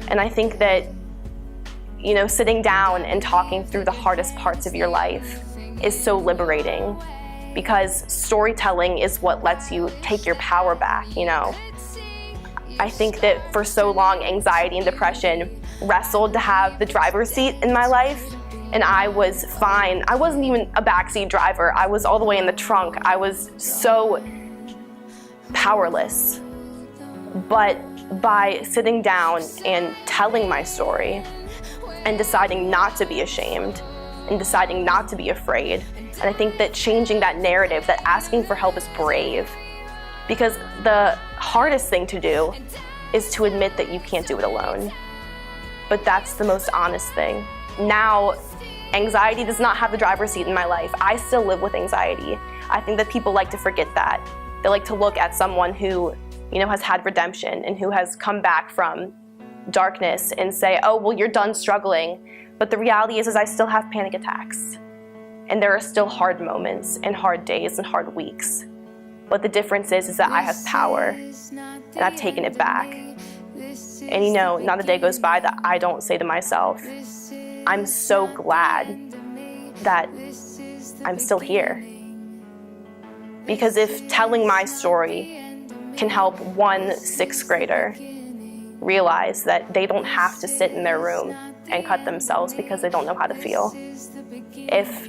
And I think that, sitting down and talking through the hardest parts of your life is so liberating, because storytelling is what lets you take your power back, I think that for so long, anxiety and depression wrestled to have the driver's seat in my life, and I was fine. I wasn't even a backseat driver. I was all the way in the trunk. I was so powerless. But by sitting down and telling my story and deciding not to be ashamed and deciding not to be afraid, and I think that changing that narrative, that asking for help is brave, because the hardest thing to do is to admit that you can't do it alone. But that's the most honest thing. Now, anxiety does not have the driver's seat in my life. I still live with anxiety. I think that people like to forget that. They like to look at someone who, has had redemption and who has come back from darkness and say, oh, well, you're done struggling. But the reality is I still have panic attacks. And there are still hard moments and hard days and hard weeks. But the difference is that I have power and I've taken it back. And not a day goes by that I don't say to myself, I'm so glad that I'm still here. Because if telling my story can help one sixth grader realize that they don't have to sit in their room and cut themselves because they don't know how to feel. If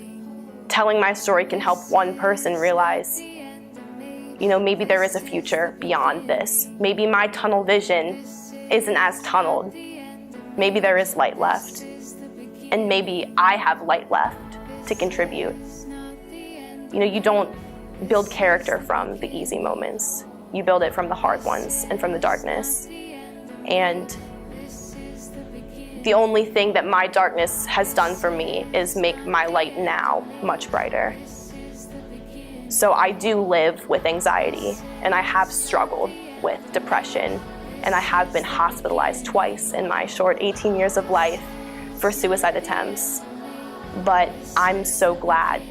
telling my story can help one person realize, maybe there is a future beyond this. Maybe my tunnel vision isn't as tunneled. Maybe there is light left. And maybe I have light left to contribute. You don't build character from the easy moments. You build it from the hard ones and from the darkness. And the only thing that my darkness has done for me is make my light now much brighter. So I do live with anxiety, and I have struggled with depression, and I have been hospitalized twice in my short 18 years of life for suicide attempts. But I'm so glad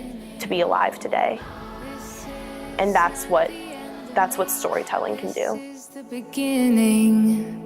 to be alive today. And that's what storytelling can do. The beginning.